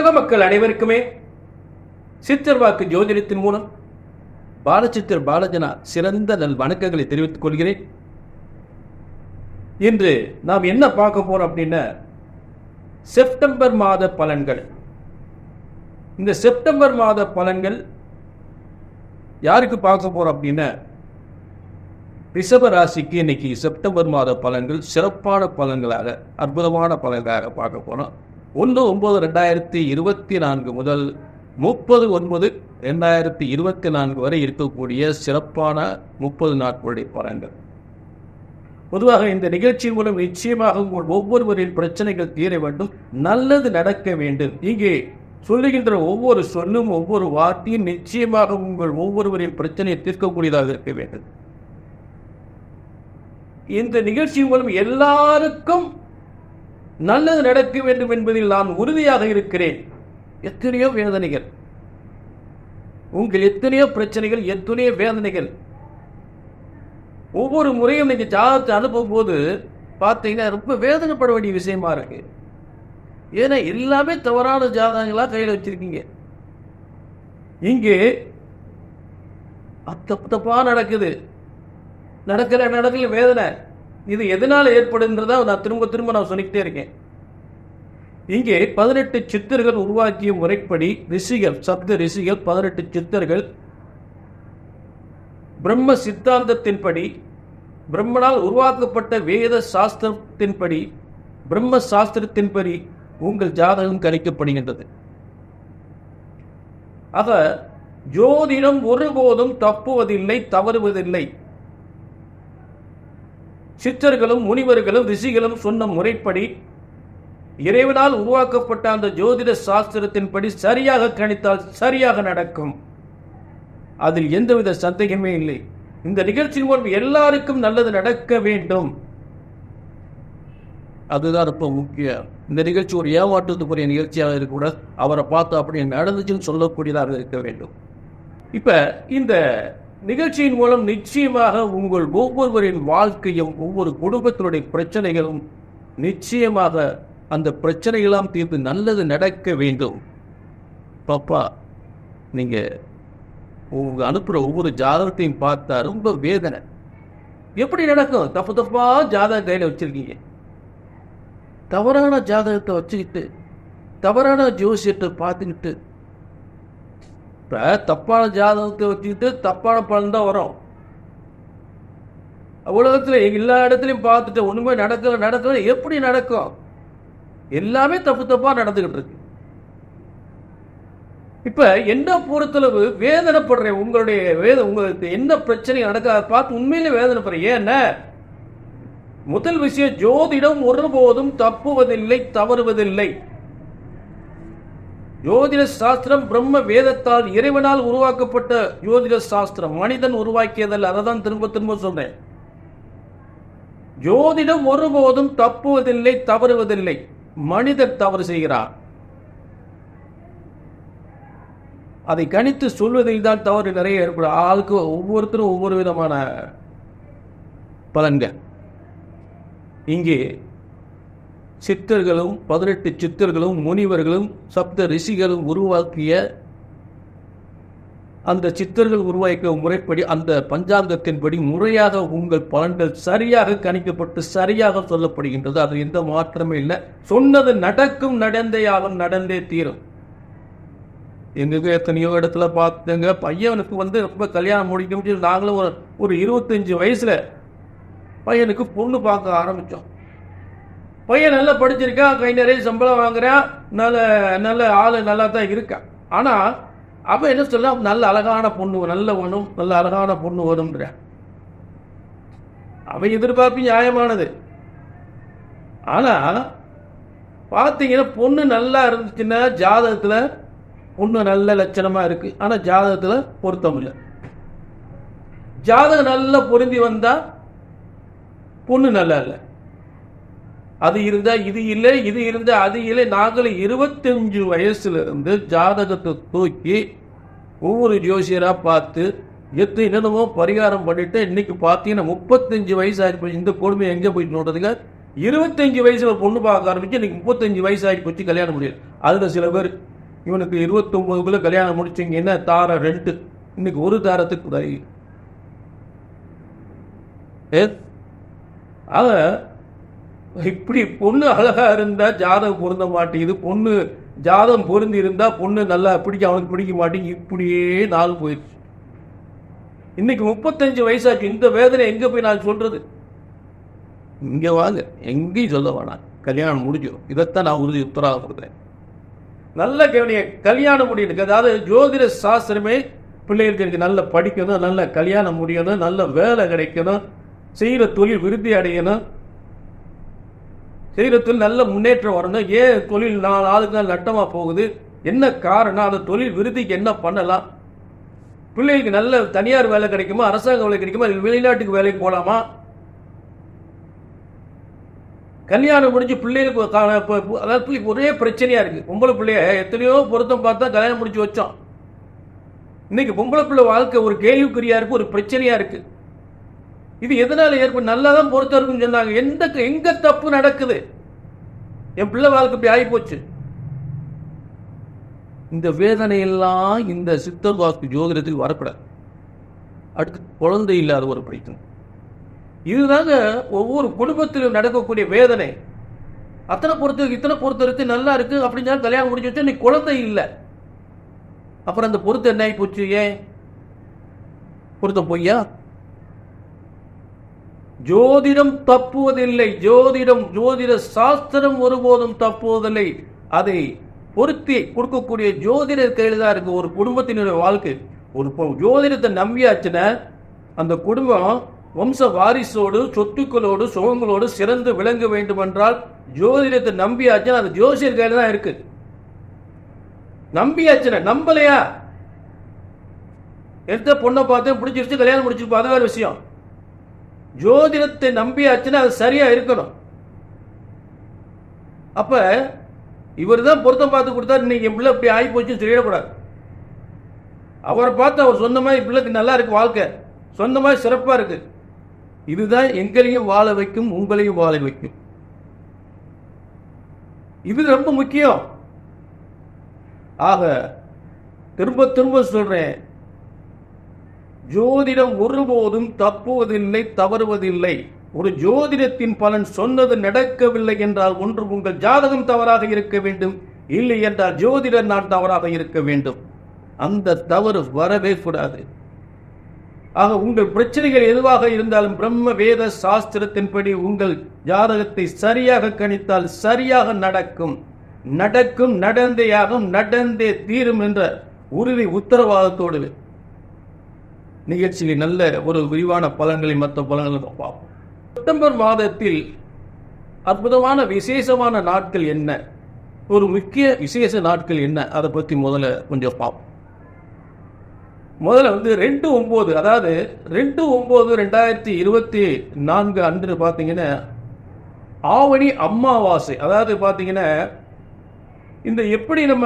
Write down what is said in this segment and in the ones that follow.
உலக மக்கள் அனைவருக்குமே சித்தர் வாக்கு ஜோதிடத்தின் மூலம் பாலச்சித்தர் பாலஜனா சிறந்த நல் வணக்கங்களை தெரிவித்துக் கொள்கிறேன். இன்று நாம் என்ன பார்க்க போறோம் அப்படின்னா, செப்டம்பர் மாத பலன்கள். இந்த செப்டம்பர் மாத பலன்கள் யாருக்கு பார்க்க போறோம் அப்படின்னா, ரிஷப ராசிக்கு இன்னைக்கு செப்டம்பர் மாத பலன்கள் சிறப்பான பலன்களாக, அற்புதமான பலன்களாக பார்க்க போறோம். 1/9/2024 முதல் 30/9/2024 வரை இருக்கக்கூடிய சிறப்பான 30 நாட்களுடைய பலன்கள். பொதுவாக இந்த நிகழ்ச்சி மூலம் நிச்சயமாக உங்கள் ஒவ்வொருவரின் பிரச்சனைகள் தீர வேண்டும், நல்லது நடக்க வேண்டும். இங்கே சொல்லுகின்ற ஒவ்வொரு சொல்லும் ஒவ்வொரு வார்த்தையும் நிச்சயமாக உங்கள் ஒவ்வொருவரின் பிரச்சனையை தீர்க்கக்கூடியதாக இருக்க வேண்டும். இந்த நிகழ்ச்சி மூலம் எல்லாருக்கும் நல்லது நடக்க வேண்டும் என்பதில் நான் உறுதியாக இருக்கிறேன். எத்தனையோ வேதனைகள், உங்கள் எத்தனையோ பிரச்சனைகள், எத்தனையோ வேதனைகள். ஒவ்வொரு முறையும் நீங்க ஜாதகத்தை அனுப்பும் போது பார்த்தீங்கன்னா ரொம்ப வேதனைப்பட வேண்டிய விஷயமா இருக்கு. ஏன்னா எல்லாமே தவறான ஜாதகங்களா கையில் வச்சிருக்கீங்க. இங்கே தப்பா நடக்குது, நடக்கல வேதனை. இது எதனால ஏற்படுன்றதா நான் திரும்ப நான் சொல்லிக்கிட்டே இருக்கேன். இங்கே 18 சித்தர்கள் உருவாக்கிய முறைப்படி ரிஷிகள், சப்த ரிஷிகள் 18 சித்தர்கள் பிரம்ம சித்தாந்தத்தின்படி, பிரம்மனால் உருவாக்கப்பட்ட வேத சாஸ்திரத்தின்படி, பிரம்ம சாஸ்திரத்தின்படி உங்கள் ஜாதகம் கணிக்கப்படுகின்றது. ஆக ஜோதிடம் ஒருபோதும் தப்புவதில்லை, தவறுவதில்லை. சித்தர்களும் முனிவர்களும் ரிஷிகளும் சொன்ன முறைப்படி, இறைவனால் உருவாக்கப்பட்ட அந்த ஜோதிட சாஸ்திரத்தின்படி சரியாக கணித்தால் சரியாக நடக்கும். அதில் எந்தவித சந்தேகமே இல்லை. இந்த நிகழ்ச்சியின் மூலம் எல்லாருக்கும் நல்லது நடக்க வேண்டும், அதுதான் ரொம்ப முக்கியம். இந்த நிகழ்ச்சி ஒரு ஏமாற்றத்துக்குரிய நிகழ்ச்சியாக இருக்கக்கூடாது. அவரை பார்த்து அப்படி நடந்துச்சுன்னு சொல்லக்கூடியதாக இருக்க வேண்டும். இப்ப இந்த நிகழ்ச்சியின் மூலம் நிச்சயமாக உங்கள் ஒவ்வொருவரின் வாழ்க்கையும், ஒவ்வொரு குடும்பத்தினுடைய பிரச்சனைகளும் நிச்சயமாக அந்த பிரச்சனைகளாம் தீர்த்து நல்லது நடக்க வேண்டும். பாப்பா, நீங்க உங்க அனுப்புற ஒவ்வொரு ஜாதகத்தையும் பார்த்தா ரொம்ப வேதனை. எப்படி நடக்கும்? தப்பா ஜாதகம் கையில வச்சிருக்கீங்க. தவறான ஜாதகத்தை வச்சுக்கிட்டு, தவறான ஜோசியத்தை பார்த்துக்கிட்டு, இப்ப தப்பான ஜாதகத்தை வச்சுக்கிட்டு தப்பான பலன் தான் வரும். உலகத்துல எல்லா இடத்துலையும் பார்த்துட்டு ஒண்ணுமே நடக்கல எப்படி நடக்கும்? எல்லாமே தப்பா நடந்துகிட்டு இருக்கு. இப்ப என்ன பொறுத்தளவு வேதனைப்படுறேன். உங்களுக்கு என்ன பிரச்சனை நடக்க பார்த்து உண்மையிலே வேதனைப்படுறேன். ஏன்னா முதல் விஷயம், ஜோதிடம் ஒருபோதும் தப்புவதில்லை, தவறுவதில்லை. ஜோதிட சாஸ்திரம் பிரம்ம வேதத்தால் இறைவனால் உருவாக்கப்பட்ட ஜோதிட சாஸ்திரம், மனிதன் உருவாக்கியதல்ல. அதை தான் திரும்ப சொல்றேன். ஜோதிடம் ஒருபோதும் தப்புவதில்லை, தவறுவதில்லை. மனிதர் தவறு செய்கிறார், அதை கணித்து சொல்வதில் தான் தவறு நிறைய ஏற்படும். ஆளுக்கு ஒவ்வொருத்தரும் ஒவ்வொரு விதமான பலன்கள். இங்கே சித்தர்களும் 18 சித்தர்களும் முனிவர்களும் சப்த ரிஷிகளும் உருவாக்கிய அந்த சித்தர்கள் உருவாக்கிய முறைப்படி, அந்த பஞ்சாங்கத்தின்படி முறையாக உங்கள் பலன்கள் சரியாக கணிக்கப்பட்டு சரியாக சொல்லப்படுகின்றது. அது எந்த மாற்றமே இல்லை. சொன்னது நடக்கும், நடந்தேயாகும், நடந்தே தீரும். எங்களுக்கு எத்தனையோ இடத்துல பார்த்துங்க, பையனுக்கு ரொம்ப கல்யாணம் முடிக்க முடியும். நாங்களும் ஒரு 25 வயசுல பையனுக்கு பொண்ணு பார்க்க ஆரம்பித்தோம். பையன் நல்லா படிச்சிருக்கான், கை நிறைய சம்பளம் வாங்குறான், நல்ல ஆளு நல்லா தான் இருக்கான். ஆனா அவன் என்ன சொல்ல, நல்ல அழகான பொண்ணு, நல்ல அழகான பொண்ணு வரும்ன்ற. அவன் எதிர்பார்ப்பு நியாயமானது. ஆனா பார்த்தீங்கன்னா பொண்ணு நல்லா இருந்துச்சுன்னா ஜாதகத்துல பொண்ணு நல்ல லட்சணமா இருக்கு, ஆனா ஜாதகத்துல பொருத்தம் இல்லை. ஜாதகம் நல்லா பொருந்தி வந்தா பொண்ணு நல்லா இல்லை. அது இருந்தா இது இல்லை, இது இருந்தா அது இல்லை. நாங்களும் 25 வயசுல இருந்து ஜாதகத்தை தூக்கி ஒவ்வொரு ஜோசியரா பார்த்து என்னென்னமோ பரிகாரம் பண்ணிட்டு இன்னைக்கு பார்த்தீங்கன்னா 35 வயசு ஆகி இந்த கொடுமை எங்கே போயிட்டு நோடுறதுங்க. 25 வயசுல பொண்ணு பார்க்க ஆரம்பிச்சு இன்னைக்கு 35 வயசு ஆகி போச்சு, கல்யாணம் முடியாது. அதில் சில பேர் இவனுக்கு 29 கல்யாணம் முடிச்சிங்க, என்ன தாரம் 2, இன்னைக்கு ஒரு தாரத்துக்கு உதவி. ஆக இப்படி பொண்ணு அழகா இருந்தா ஜாதகம் பொருந்த மாட்டேங்குது, பொண்ணு ஜாதகம் பொருந்தி இருந்தா பொண்ணு நல்லா அவனுக்கு பிடிக்க மாட்டேங்குது, இப்படியே நாள் போயிடுச்சு. இன்னைக்கு 35 வயசாச்சு. இந்த வேதனை எங்க போய் நான் சொல்றது? இங்க வாங்க, எங்கேயும் சொல்ல வேணாம், கல்யாணம் முடிஞ்சிடும். இதைத்தான் நான் உறுதி உத்தரவாதம் கொடுக்குறேன். நல்ல கவனிய, கல்யாணம் முடியணும். அதாவது ஜோதிட சாஸ்திரமே பிள்ளைகளுக்கு நல்ல படிக்கணும், நல்ல கல்யாணம் முடியணும், நல்ல வேலை கிடைக்கணும், செய்கிற தொழில் விருத்தி அடையணும், செய்கிற தொழில் நல்ல முன்னேற்றம் வரணும். ஏன் தொழில் 4 நாளுக்கு நாள் நட்டமாக போகுது, என்ன காரணம், அந்த தொழில் விருத்திக்கு என்ன பண்ணலாம், பிள்ளைகளுக்கு நல்ல தனியார் வேலை கிடைக்குமா, அரசாங்க வேலை கிடைக்குமா, வெளிநாட்டுக்கு வேலைக்கு போகலாமா, கல்யாணம் முடிஞ்சு பிள்ளைகளுக்கு அதாவது பிள்ளைக்கு ஒரே பிரச்சனையாக இருக்குது. பொம்பளை பிள்ளைய எத்தனையோ பொருத்தம் பார்த்தா கல்யாணம் முடிச்சு வச்சோம். இன்னைக்கு பொம்பளை பிள்ளை வாழ்க்கை ஒரு கேள்விக்குறியாக இருக்குது, ஒரு பிரச்சனையாக இருக்குது. இது எதனால ஏற்படும்? நல்லா தான் பொறுத்த இருக்குன்னு சொன்னாங்க. எங்க தப்பு நடக்குது? என் பிள்ளை வாழ்க்கை இப்படி ஆகி போச்சு. இந்த வேதனையெல்லாம் இந்த சித்தர் வாஸ்து ஜோதிடத்துக்கு வரக்கூடாது. அடுத்து குழந்தை இல்லாத ஒரு பிரச்சனை. இதுதாங்க ஒவ்வொரு குடும்பத்திலும் நடக்கக்கூடிய வேதனை. இத்தனை பொறுத்தருக்கு நல்லா இருக்கு அப்படின்னு கல்யாணம் முடிஞ்சு வச்சு இன்னைக்கு குழந்தை இல்லை. அப்புறம் அந்த பொருத்தம் என்ன ஆகி போச்சு? ஏன் பொருத்தம் பொய்யா? ஜோதிடம் தப்புவதில்லை. ஜோதிட சாஸ்திரம் ஒருபோதும் தப்புவதில்லை. அதை பொருத்தி கொடுக்கக்கூடிய ஜோதிடர் கையில் தான் இருக்கு ஒரு குடும்பத்தினுடைய வாழ்க்கை. ஒரு ஜோதிடத்தை நம்பியாச்சுன்னா அந்த குடும்பம் வம்ச வாரிசோடு, சொத்துக்களோடு, சுகங்களோடு சிறந்து விளங்க வேண்டும் என்றால் ஜோதிடத்தை நம்பியாச்சுன்னா அது ஜோசியர் கையில் தான் இருக்கு. நம்பியாச்சுன்னா, நம்பலையா, எடுத்த பொண்ணை பார்த்து பிடிச்சிருச்சு, கல்யாணம் முடிச்சிருப்போம், அது வேற விஷயம். ஜோதிடத்தை நம்பியாச்சுன்னா அது சரியா இருக்கணும். அப்ப இவர் தான் பொருத்தம் பார்த்து கொடுத்தாரு, இன்னைக்கு என் பிள்ளை இப்படி ஆகி போச்சுன்னு சொல்லிடக்கூடாது. அவரை பார்த்து அவர் சொந்தமாக என் பிள்ளைக்கு நல்லா இருக்கு, வாழ்க்கை சொந்தமாக சிறப்பாக இருக்கு. இதுதான் எங்களையும் வாழ வைக்கும், உங்களையும் வாழ வைக்கும். இது ரொம்ப முக்கியம். ஆக திரும்ப திரும்ப சொல்றேன், ஜோதிடம் ஒருபோதும் தப்புவதில்லை, தவறுவதில்லை. ஒரு ஜோதிடத்தின் பலன் சொன்னது நடக்கவில்லை என்றால் ஒன்று உங்கள் ஜாதகம் தவறாக இருக்க வேண்டும், இல்லை என்றால் ஜோதிடர் நான் தவறாக இருக்க வேண்டும். அந்த தவறு வரவே கூடாது. ஆக உங்கள் பிரச்சனைகள் எதுவாக இருந்தாலும் பிரம்ம வேத சாஸ்திரத்தின்படி உங்கள் ஜாதகத்தை சரியாக கணித்தால் சரியாக நடக்கும். நடந்தேயாகும், நடந்தே தீரும் என்ற உறுதி உத்தரவாதத்தோடு நிகழ்ச்சியில் நல்ல ஒரு விரிவான பலன்களை மற்ற பலன்களை பார்ப்போம். செப்டம்பர் மாதத்தில் அற்புதமான விசேஷமான நாட்கள் என்ன, ஒரு முக்கிய விசேஷ நாட்கள் என்ன, அதை பற்றி முதல்ல கொஞ்சம் பார்ப்போம். முதல்ல 2/9, அதாவது 2/9/2024 அன்று பார்த்தீங்கன்னா ஆவணி அமாவாசை. அதாவது பார்த்தீங்கன்னா இந்த எப்படி நம்ம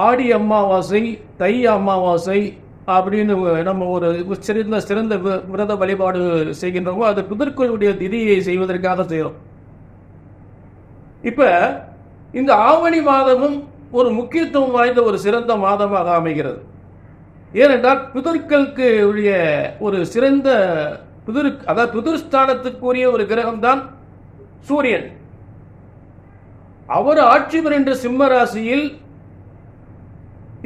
ஆடி அமாவாசை, தை அமாவாசை அப்படின்னு நம்ம ஒரு சிறந்த விரத வழிபாடு செய்கின்றோமோ அது பிதர்களுடைய திதியை செய்வதற்காக செய்கிறோம். இப்ப இந்த ஆவணி மாதமும் ஒரு முக்கியத்துவம் வாய்ந்த ஒரு சிறந்த மாதமாக அமைகிறது. ஏனென்றால் பிதர்களுக்கு உரிய ஒரு சிறந்த அதாவது பிதுர்ஸ்தானத்துக்குரிய ஒரு கிரகம் தான் சூரியன். அவர் ஆட்சி பெறுகின்ற சிம்ம ராசியில்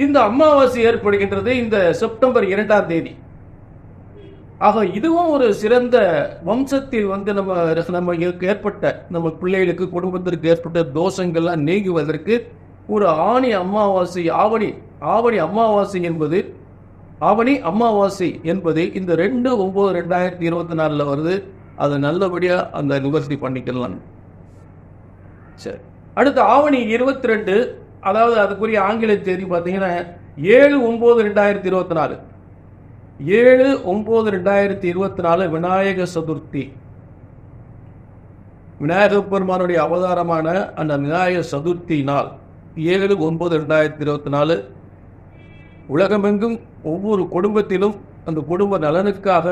இந்த அமாவாசை ஏற்படுகின்றது இந்த செப்டம்பர் 2ஆம் தேதி. ஆக இதுவும் ஒரு சிறந்த வம்சத்தில் நம்ம ஏற்பட்ட நம்ம பிள்ளைகளுக்கு குடும்பத்திற்கு ஏற்பட்ட தோஷங்கள்லாம் நீங்குவதற்கு ஒரு ஆவணி அமாவாசை என்பது இந்த 2/9/2024 வருது. அதை நல்லபடியா அந்த நிவர்த்தி பண்ணிக்கலாம். சரி, அடுத்து ஆவணி 22, அதாவது அதுக்குரிய ஆங்கில தேதி பார்த்தீங்கன்னா 7/9/2024. 7/9/2024 விநாயக சதுர்த்தி. விநாயக பெருமானுடைய அவதாரமான அந்த விநாயக சதுர்த்தி நாள் 7/9/2024 உலகமெங்கும் ஒவ்வொரு குடும்பத்திலும் அந்த குடும்ப நலனுக்காக,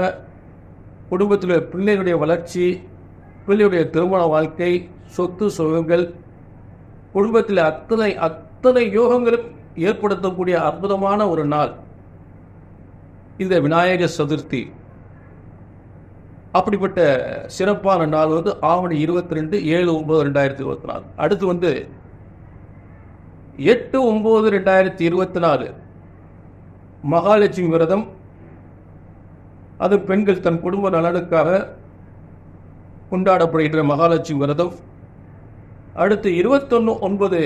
குடும்பத்தில் பிள்ளைகளுடைய வளர்ச்சி, பிள்ளையுடைய திருமண வாழ்க்கை, சொத்து சுகங்கள், குடும்பத்தில் அத்தனை அத்தனை யோகங்களும் ஏற்படுத்தக்கூடிய அற்புதமான ஒரு நாள் இந்த விநாயகர் சதுர்த்தி. அப்படிப்பட்ட சிறப்பான நாள் வந்து ஆவணி 22/7/9/2024. அடுத்து வந்து 8/9/2024 மகாலட்சுமி விரதம். அது பெண்கள் தன் குடும்ப நலனுக்காக கொண்டாடப்படுகின்ற மகாலட்சுமி விரதம். அடுத்து 21/9/2024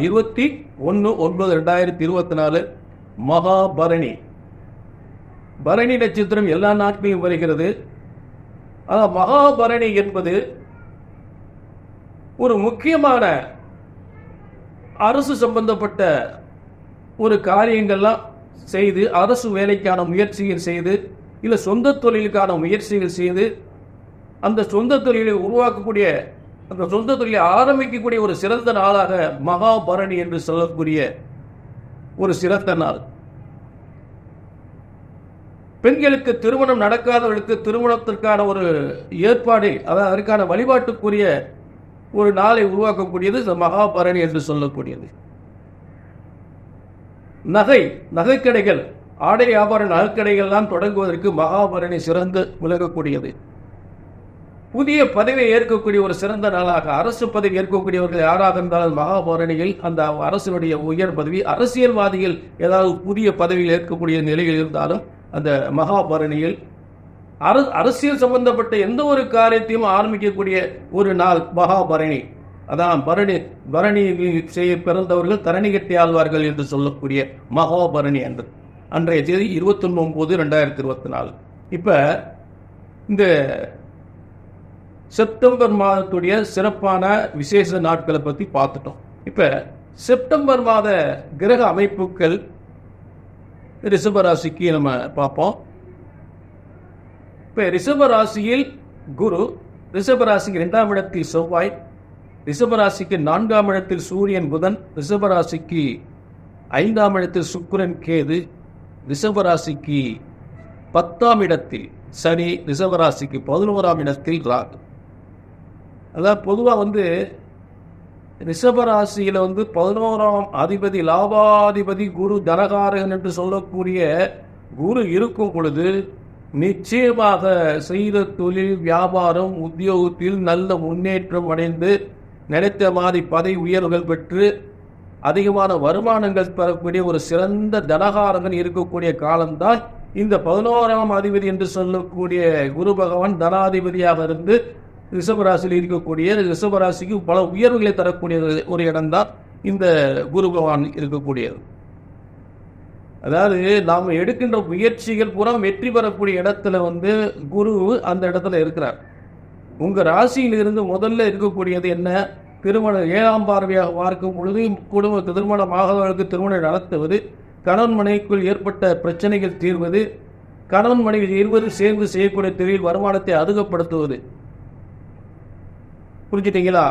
21/9/2024 மகாபரணி. பரணி நட்சத்திரம் எல்லா நாட்களையும் வருகிறது. ஆனால் மகாபரணி என்பது ஒரு முக்கியமான அரசு சம்பந்தப்பட்ட ஒரு காரியங்கள்லாம் செய்து, அரசு வேலைக்கான முயற்சிகள் செய்து, இல்லை சொந்த தொழிலுக்கான முயற்சிகள் செய்து, அந்த சொந்த தொழிலை உருவாக்கக்கூடிய, அந்த சொந்த தொழிலை ஆரம்பிக்கக்கூடிய ஒரு சிறந்த நாளாக மகாபரணி என்று சொல்லக்கூடிய ஒரு சிறந்த நாள். பெண்களுக்கு திருமணம் நடக்காதவர்களுக்கு திருமணத்திற்கான ஒரு ஏற்பாடு, அதாவது அதற்கான வழிபாட்டுக்குரிய ஒரு நாளை உருவாக்கக்கூடியது இந்த மகாபரணி என்று சொல்லக்கூடியது. நகைக்கடைகள், ஆடை வியாபார நகைக்கடைகள்லாம் தொடங்குவதற்கு மகாபரணி சிறந்து விளங்கக்கூடியது. புதிய பதவியை ஏற்கக்கூடிய ஒரு சிறந்த நாளாக, அரசு பதவி ஏற்கக்கூடியவர்கள் யாராக இருந்தாலும் மகாபரணியில் அந்த அரசினுடைய உயர் பதவி, அரசியல்வாதிகள் ஏதாவது புதிய பதவியில் ஏற்கக்கூடிய நிலையில் இருந்தாலும் அந்த மகாபரணியில் அரசியல் சம்பந்தப்பட்ட எந்த ஒரு காரியத்தையும் ஆரம்பிக்கக்கூடிய ஒரு நாள் மகாபரணி. அதான் பரணி செய்ய பிறந்தவர்கள் தரணி கட்டி ஆழ்வார்கள் என்று சொல்லக்கூடிய மகாபரணி என்று. அன்றைய தேதி 21/9/2024. இப்ப இந்த செப்டம்பர் மாதத்துடைய சிறப்பான விசேஷ நாட்களை பற்றி பார்த்துட்டோம். இப்ப செப்டம்பர் மாத கிரக அமைப்புகள் ரிஷபராசிக்கு நம்ம பார்ப்போம். இப்ப ரிஷபராசியில் குரு, ரிஷபராசிக்கு 2ஆம் இடத்தில் செவ்வாய், ரிஷபராசிக்கு 4ஆம் இடத்தில் சூரியன் புதன், ரிஷபராசிக்கு 5ஆம் இடத்தில் சுக்கிரன் கேது, ரிஷபராசிக்கு 10ஆம் இடத்தில் சனி, ரிஷபராசிக்கு 11ஆம் இடத்தில் ராகு. அதாவது பொதுவாக வந்து ரிஷபராசியில் வந்து 11ஆம் அதிபதி, லாபாதிபதி குரு, தனகாரகன் என்று சொல்லக்கூடிய குரு இருக்கும் பொழுது நிச்சயமாக செய்த தொழில், வியாபாரம், உத்தியோகத்தில் நல்ல முன்னேற்றம் அடைந்து நினைத்த மாதிரி பதவி உயர்வுகள் பெற்று அதிகமான வருமானங்கள் பெறக்கூடிய ஒரு சிறந்த தனகாரகன் இருக்கக்கூடிய காலம்தான் இந்த 11ஆம் அதிபதி என்று சொல்லக்கூடிய குரு பகவான் தனாதிபதியாக இருந்து ரிஷபராசியில் இருக்கக்கூடிய, ரிஷபராசிக்கு பல உயர்வுகளை தரக்கூடிய ஒரு இடம்தான் இந்த குரு பகவான் இருக்கக்கூடியது. அதாவது நாம் எடுக்கின்ற முயற்சிகள் பூரா வெற்றி பெறக்கூடிய இடத்துல வந்து குரு அந்த இடத்துல இருக்கிறார். உங்க ராசியில் இருந்து முதல்ல இருக்கக்கூடியது என்ன? திருமணம் 7ஆம் பார்வையாக பார்க்கும் பொழுது குடும்ப திருமணமாகவர்களுக்கு திருமணம் நடத்துவது, கணவன் மனைவிக்குள் ஏற்பட்ட பிரச்சனைகள் தீர்வது, கணவன் மனைவி இருவரும் சேர்ந்து செய்யக்கூடிய தொழில் வருமானத்தை அதிகப்படுத்துவது. புரிஞ்சுட்டீங்களா?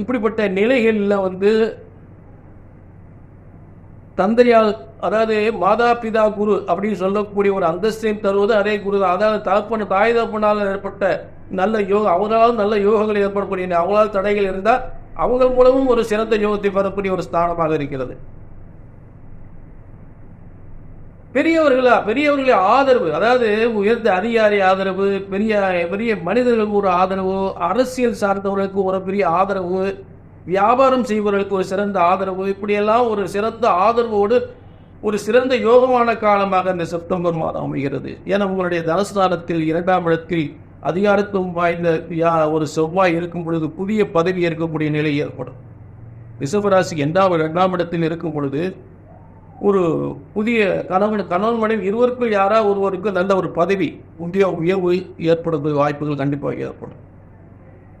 இப்படிப்பட்ட நிலைகளில் வந்து தந்தையால், அதாவது மாதா பிதா குரு அப்படின்னு சொல்லக்கூடிய ஒரு அந்தஸ்தையும் தருவது அதே குரு தான். அதாவது தகப்பன தாய் தகப்பனால் ஏற்பட்ட நல்ல யோகம், அவங்களால் நல்ல யோகங்கள் ஏற்படக்கூடிய, அவங்களால் தடைகள் இருந்தால் அவங்க மூலமும் ஒரு சிறந்த யோகத்தை பெறக்கூடிய ஒரு ஸ்தானமாக இருக்கிறது. பெரியவர்களே ஆதரவு, அதாவது உயர்ந்த அதிகாரி ஆதரவு, பெரிய பெரிய மனிதர்களுக்கு ஒரு ஆதரவு, அரசியல் சார்ந்தவர்களுக்கு ஒரு பெரிய ஆதரவு, வியாபாரம் செய்பவர்களுக்கு ஒரு சிறந்த ஆதரவு, இப்படியெல்லாம் ஒரு சிறந்த ஆதரவோடு ஒரு சிறந்த யோகமான காலமாக இந்த செப்டம்பர் மாதம் அமைகிறது. ஏன்னா உங்களுடைய தனஸ்தானத்தில் 2ஆம் இடத்தில் அதிகாரத்துவம் வாய்ந்த ஒரு செவ்வாய் இருக்கும் பொழுது புதிய பதவி ஏற்கக்கூடிய நிலை ஏற்படும். ரிஷபராசி 2ஆம் இடத்தில் இருக்கும் பொழுது ஒரு புதிய கணவன் மனைவி இருவருக்கும் யாராவது ஒருவருக்கு நல்ல ஒரு பதவி, உயர்வு ஏற்படுத்த வாய்ப்புகள் கண்டிப்பாக ஏற்படும்.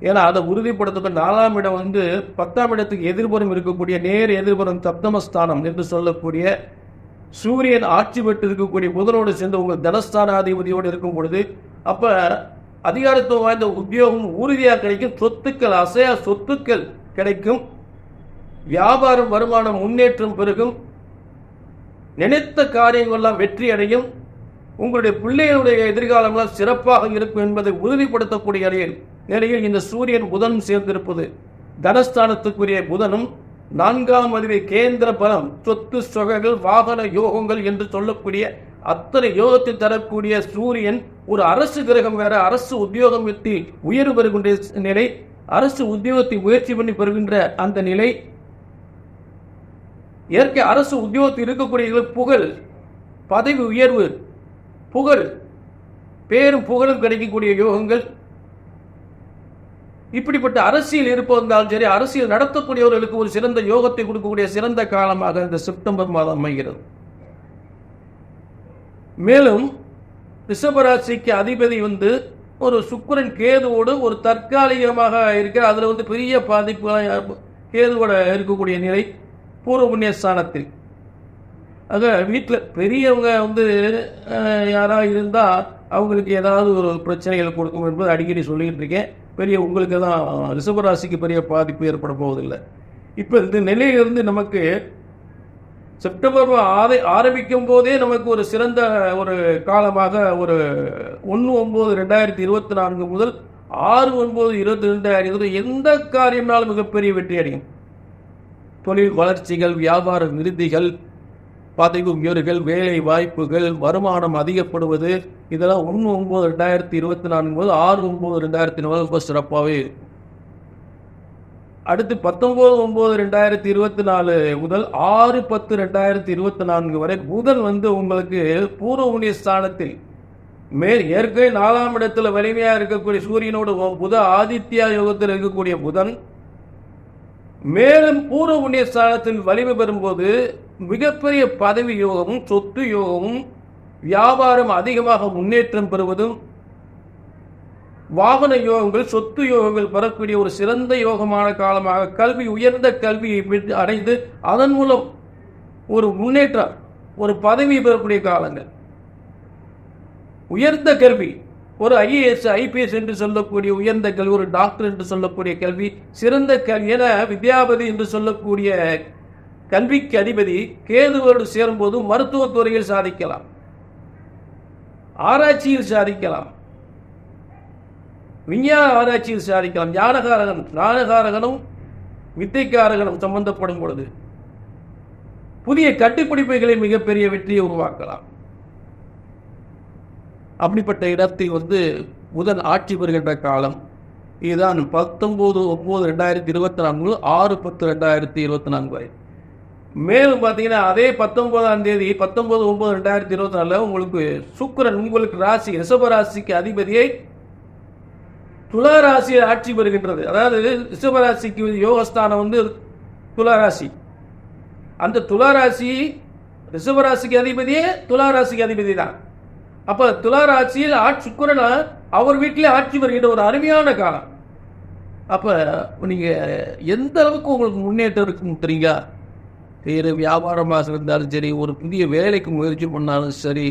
ஏன்னா அதை உறுதிப்படுத்த 4ஆம் இடம் வந்து 10ஆம் இடத்துக்கு எதிர்புறம் இருக்கக்கூடிய நேர் எதிர்புறம் சப்தமஸ்தானம் என்று சொல்லக்கூடிய சூரியன் ஆட்சி பெற்று இருக்கக்கூடிய புதனோடு சேர்ந்து உங்கள் தனஸ்தானாதிபதியோடு இருக்கும் பொழுது அப்ப அதிகாரத்துவம் வாய்ந்த உத்தியோகம் உறுதியாக கிடைக்கும், சொத்துக்கள், அசையா சொத்துக்கள் கிடைக்கும், வியாபாரம் வருமானம் முன்னேற்றம் பெருகும், நினைத்த காரியங்கள்லாம் வெற்றி அடையும், உங்களுடைய பிள்ளைகளுடைய எதிர்காலம்லாம் சிறப்பாக இருக்கும் என்பதை உறுதிப்படுத்தக்கூடிய நிலையில் இந்த சூரியன் புதனும் சேர்ந்திருப்பது, தனஸ்தானத்துக்குரிய புதனும் 4ஆம் அதிபதி கேந்திர பலம், சொத்து சொகைகள், வாகன யோகங்கள் என்று சொல்லக்கூடிய அத்தனை யோகத்தை தரக்கூடிய சூரியன் ஒரு அரசு கிரகம் வேற, அரசு உத்தியோகம் விட்டு உயர்வு பெறுகின்ற நிலை, அரசு உத்தியோகத்தை முயற்சி பண்ணி பெறுகின்ற அந்த நிலை, இயற்கை அரசு உத்தியோகத்தில் இருக்கக்கூடிய புகழ், பதவி உயர்வு, புகழ், பேரும் புகழும் கிடைக்கக்கூடிய யோகங்கள், இப்படிப்பட்ட அரசியல் இருப்பதாலும் சரி, அரசியல் நடத்தக்கூடியவர்களுக்கு ஒரு சிறந்த யோகத்தை கொடுக்கக்கூடிய சிறந்த காலமாக இந்த செப்டம்பர் மாதம் அமைகிறது. மேலும் ரிஷபராசிக்கு அதிபதி ஒரு சுக்கிரன் கேதுவோடு ஒரு தற்காலிகமாக இருக்கிற, அதில் பெரிய பாதிப்பு கேதுவோட இருக்கக்கூடிய நிலை பூர்வ புண்ணிய ஸ்தானத்தில். ஆக வீட்டில் பெரியவங்க யாராவது இருந்தால் அவங்களுக்கு ஏதாவது ஒரு பிரச்சனைகள் கொடுக்கும் என்பது அடிக்கடி சொல்லிக்கிட்டு இருக்கேன். பெரிய உங்களுக்கு தான் ரிஷபராசிக்கு பெரிய பாதிப்பு ஏற்பட போவதில்லை. இப்போ இந்த நிலையிலிருந்து நமக்கு செப்டம்பர் ஆரம்பிக்கும் போதே நமக்கு ஒரு சிறந்த ஒரு காலமாக ஒரு 1/9/2024 முதல் 6/9/2022 எந்த காரியம்னாலும் மிகப்பெரிய வெற்றி அடையும். தொழில் வளர்ச்சிகள், வியாபார விருத்திகள், பதவி உயர்வுகள், வேலை வாய்ப்புகள், வருமானம் அதிகப்படுவது, இதெல்லாம் 1/9/2024 முதல் 6/9/2024 ரொம்ப சிறப்பாகவே இருக்கும். அடுத்து 19/9/2024 முதல் 6/10/2024 வரை புதன் உங்களுக்கு பூர்வ புண்ணிய ஸ்தானத்தில் ஏற்கனவே 4ஆம் இடத்துல வலிமையா இருக்கக்கூடிய சூரியனோடு புத ஆதித்யா யோகத்தில் இருக்கக்கூடிய புதன் மேலும் பூர்வ புண்ணிய ஸ்தானத்தில் வலிமை பெறும்போது மிகப்பெரிய பதவி யோகமும், சொத்து யோகமும், வியாபாரம் அதிகமாக முன்னேற்றம் பெறுவதும், வாகன யோகங்கள், சொத்து யோகங்கள் பெறக்கூடிய ஒரு சிறந்த யோகமான காலமாக, கல்வி, உயர்ந்த கல்வியை அடைந்து அதன் மூலம் ஒரு முன்னேற்றம், ஒரு பதவி பெறக்கூடிய காலங்கள், உயர்ந்த கல்வி, ஒரு IAS IPS என்று சொல்லக்கூடிய உயர்ந்த கல்வி, ஒரு டாக்டர் என்று சொல்லக்கூடிய கல்வி, சிறந்த கல்வி என வித்யாபதி என்று சொல்லக்கூடிய கல்விக்கு அதிபதி கேதுவோடு சேரும்போது மருத்துவத்துறையில் சாதிக்கலாம், ஆராய்ச்சியில் சாதிக்கலாம், விஞ்ஞான ஆராய்ச்சியில் சாதிக்கலாம். ஞானகாரகனும் வித்தைக்காரகனும் சம்பந்தப்படும் பொழுது புதிய கண்டுபிடிப்புகளில் மிகப்பெரிய வெற்றியை உருவாக்கலாம். அப்படிப்பட்ட இடத்தில் புதன் ஆட்சி பெறுகின்ற காலம் இதுதான் 19/9/2024 6/10/2024 வரை. மேலும் பார்த்தீங்கன்னா அதே 19ஆம் தேதி 19/9/2024 உங்களுக்கு சுக்கிரன் உங்களுக்கு ராசி ரிஷபராசிக்கு அதிபதியை துளாராசியில் ஆட்சி பெறுகின்றது. அதாவது ரிஷபராசிக்கு யோகஸ்தானம் துளாராசி. அந்த துளாராசி ரிஷபராசிக்கு அதிபதியே துளாராசிக்கு அதிபதி தான். அப்ப துளாராசியில் சுக்கிரன் அவர் வீட்டிலே ஆட்சி பெறுகின்ற ஒரு அருமையான காலம். அப்ப நீங்க எந்த அளவுக்கு உங்களுக்கு முன்னேற்றம் இருக்கும் தெரியுங்க. வேறு வியாபாரமாக இருந்தாலும் சரி, ஒரு புதிய வேலைக்கு முயற்சி பண்ணாலும் சரி,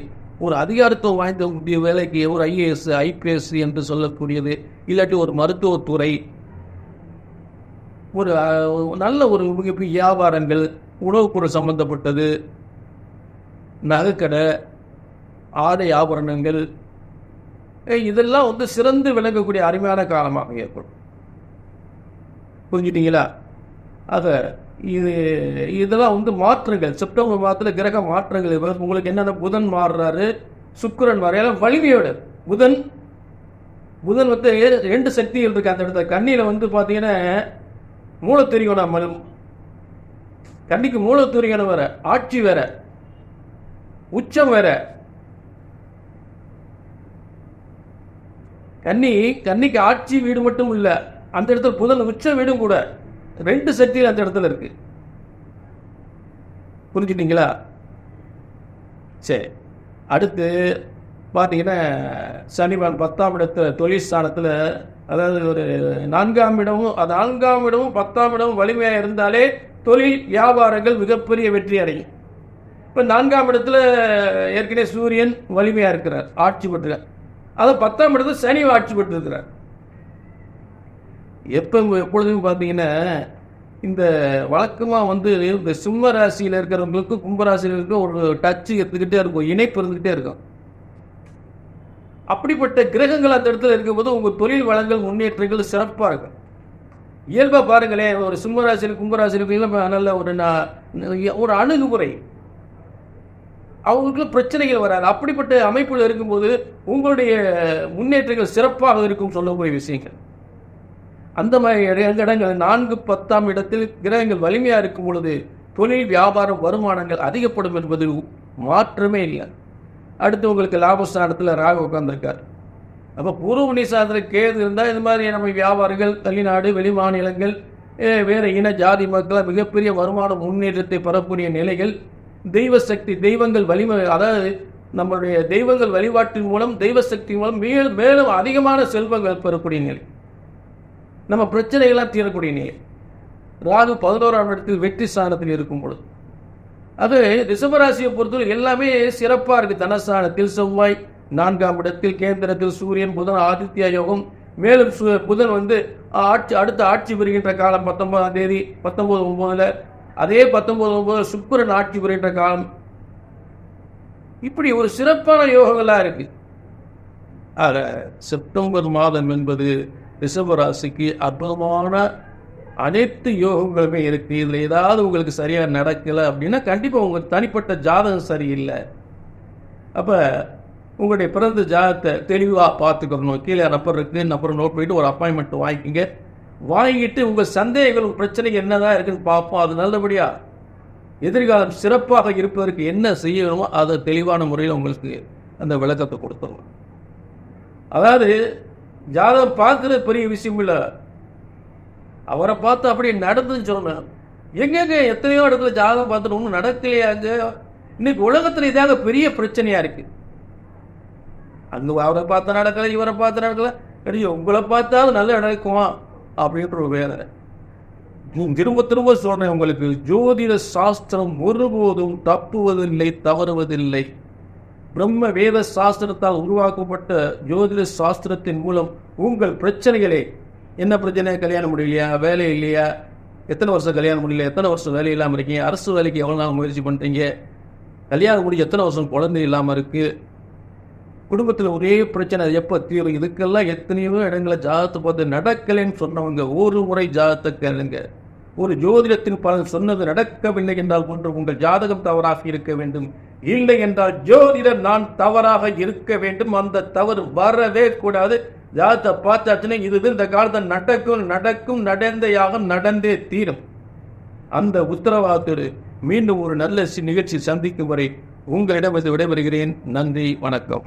ஒரு அதிகாரத்துவம் வாய்ந்த புதிய வேலைக்கு ஒரு IAS IPS என்று சொல்லக்கூடியது, இல்லாட்டி ஒரு மருத்துவத்துறை, ஒரு நல்ல ஒரு மிகப்பெரிய வியாபாரங்கள், உணவுப் பொருள் சம்பந்தப்பட்டது, நகைக்கடை, ஆடை ஆபரணங்கள், இதெல்லாம் சிறந்து விளங்கக்கூடிய அருமையான காலமாக ஏற்படும். புரிஞ்சுட்டீங்களா? ஆக இதெல்லாம் மாற்றங்கள். செப்டம்பர் மாதத்தில் கிரக மாற்றங்கள் உங்களுக்கு என்னென்ன புதன் மாறுறாரு, சுக்கிரன் மாற வலிமையோட புதன் 2 சக்திகள் இருக்கு அந்த இடத்துல. கண்ணியில பார்த்தீங்கன்னா மூலத்திரிகோணம், கண்ணிக்கு மூலத்திரிகோணம் வேற, ஆட்சி வேற, உச்சம் வேற. கன்னிக்கு ஆட்சி வீடு மட்டும் இல்ல, அந்த இடத்துல புதன் உச்ச வீடும் கூட. 2 சக்திகள் அந்த இடத்துல இருக்கு. புரிஞ்சுட்டீங்களா? சரி, அடுத்து பார்த்தீங்கன்னா சனிவான் 10ஆம் இடத்துல தொழில் ஸ்தானத்தில், அதாவது ஒரு 4ஆம் இடமும் 10ஆம் இடமும் வலிமையாக இருந்தாலே தொழில் வியாபாரங்கள் மிகப்பெரிய வெற்றி அடையும். இப்போ 4ஆம் இடத்துல ஏற்கனவே சூரியன் வலிமையாக இருக்கிறார், ஆட்சி பெற்றுறார். அதை 10ஆம் இடத்துல சனி ஆட்சி பெற்றிருக்கிறார். எப்பொழுதுமே பார்த்தீங்கன்னா இந்த வழக்கமாக இந்த சிம்ம ராசியில் இருக்கிறவங்களுக்கு கும்பராசியில் இருக்க ஒரு டச்சு எடுத்துக்கிட்டே இருக்கும், இணைப்பு இருந்துக்கிட்டே இருக்கும். அப்படிப்பட்ட கிரகங்கள் அந்த இடத்துல இருக்கும்போது உங்கள் தொழில் வளங்கள் முன்னேற்றங்கள் சிறப்பாக இருக்கும். இயல்பாக பாருங்களேன், ஒரு சிம்மராசியில் கும்பராசியில் நல்ல ஒரு அணுகுமுறை, அவங்களுக்குள்ள பிரச்சனைகள் வராது. அப்படிப்பட்ட அமைப்பில் இருக்கும்போது உங்களுடைய முன்னேற்றங்கள் சிறப்பாக இருக்கும் சொல்லக்கூடிய விஷயங்கள். அந்த மாதிரி இடங்கள் 4, 10ஆம் இடத்தில் கிரகங்கள் வலிமையாக இருக்கும் பொழுது தொழில் வியாபாரம் வருமானங்கள் அதிகப்படும் என்பது மாற்றமே இல்லை. அடுத்து உங்களுக்கு லாபஸ்தானத்தில் ராகு உட்கார்ந்துருக்கார். அப்போ பூர்வ புண்ணியஸ்தானத்தில் கேது இருந்தால் இந்த மாதிரி நம்ம வியாபாரிகள், வெளிநாடு, வெளி மாநிலங்கள், வேறு இன ஜாதி மக்கள் மிகப்பெரிய வருமான முன்னேற்றத்தை பெறக்கூடிய நிலைகள், தெய்வ சக்தி, தெய்வங்கள் வலிமை, அதாவது நம்மளுடைய தெய்வங்கள் வழிபாட்டின் மூலம், தெய்வ சக்தி மூலம் மேலும் அதிகமான செல்வங்கள் பெறக்கூடிய நிலை, நம்ம பிரச்சனைகள்லாம் தீரக்கூடிய நிலை. ராகு 11ஆம் இடத்தில் வெற்றி ஸ்தானத்தில் இருக்கும் பொழுது அது ரிஷபராசியை பொறுத்தவரை எல்லாமே சிறப்பாக இருக்குது. தனஸ்தானத்தில் செவ்வாய், 4ஆம் இடத்தில் கேந்திரத்தில் சூரியன், புதன், ஆதித்ய யோகம். மேலும் புதன் அடுத்த ஆட்சி பெறுகின்ற காலம் 19ஆம் தேதி 19/9, அதே 19/9 சுக்கிரன் ஆட்சி பெறுகின்ற காலம். இப்படி ஒரு சிறப்பான யோகங்களாக இருக்கு. ஆக செப்டம்பர் மாதம் என்பது ரிஷபராசிக்கு அற்புதமான அனைத்து யோகங்களுமே இருக்கு. இதில் ஏதாவது உங்களுக்கு சரியாக நடக்கலை அப்படின்னா கண்டிப்பாக உங்களுக்கு தனிப்பட்ட ஜாதகம் சரியில்லை. அப்போ உங்களுடைய பிறந்த ஜாதகத்தை தெளிவாக பார்த்துக்கணும். கீழே நம்பர் இருக்குது, நம்பர் நோட் போயிட்டு ஒரு அப்பாயின்மெண்ட் வாங்கிட்டு உங்கள் சந்தேகங்கள், பிரச்சனைகள் என்னதான் இருக்குன்னு பார்ப்போம். அது நல்லபடியாக எதிர்காலம் சிறப்பாக இருப்பதற்கு என்ன செய்யணுமோ அதை தெளிவான முறையில் உங்களுக்கு அந்த விளக்கத்தை கொடுத்துருவோம். அதாவது ஜாதகம் பார்க்குறது பெரிய விஷயம் இல்லை, அவரை பார்த்து அப்படி நடந்துன்னு சொன்னேன். எங்கெங்க எத்தனையோ இடத்துல ஜாதகம் பார்த்துட்டு ஒன்றும் நடக்கலையாங்க. இன்னைக்கு உலகத்தில் இதாக பெரிய பிரச்சனையாக இருக்குது. அங்கே அவரை பார்த்து நடக்கலை, இவரை பார்த்து நடக்கலை, உங்களை பார்த்தாலும் நல்லா நடக்குமா அப்படின்ற ஒரு வேதனை. திரும்ப திரும்ப சொல்றேன் உங்களுக்கு, ஜோதிட சாஸ்திரம் ஒருபோதும் தப்புவதில்லை, தவறுவதில்லை. பிரம்ம வேத சாஸ்திரத்தால் உருவாக்கப்பட்ட ஜோதிட சாஸ்திரத்தின் மூலம் உங்கள் பிரச்சனைகளே, என்ன பிரச்சனை, கல்யாணம் முடியலையா, வேலை இல்லையா, எத்தனை வருஷம் கல்யாணம் முடியல, எத்தனை வருஷம் வேலை இல்லாமல் இருக்கீங்க, அரசு வேலைக்கு எவ்வளோ நாள் முயற்சி பண்ணுறீங்க, கல்யாணம் முடிஞ்சு எத்தனை வருஷம் குழந்தை இல்லாமல் இருக்குது, குடும்பத்தில் ஒரே பிரச்சனை எப்போ தீரும், இதுக்கெல்லாம் எத்தனையோ இடங்களை ஜாதகத்தை பார்த்து நடக்கலைன்னு சொன்னவங்க ஒரு முறை ஜாதகத்தை கேளுங்க. ஒரு ஜோதிடத்தின் பலன் சொன்னது நடக்கவில்லை என்றால் ஒன்று உங்கள் ஜாதகம் தவறாக இருக்க வேண்டும், இல்லை என்றால் ஜோதிடர் நான் தவறாக இருக்க வேண்டும். அந்த தவறு வரவே கூடாது. ஜாதகத்தை பார்த்தாச்சுன்னா இது இந்த காலத்தில் நடக்கும் நடந்தே தீரும். அந்த உத்தரவாதத்தோடு மீண்டும் ஒரு நல்ல நிகழ்ச்சி சந்திக்கும் வரை உங்களிடம் விடைபெறுகிறேன். நன்றி, வணக்கம்.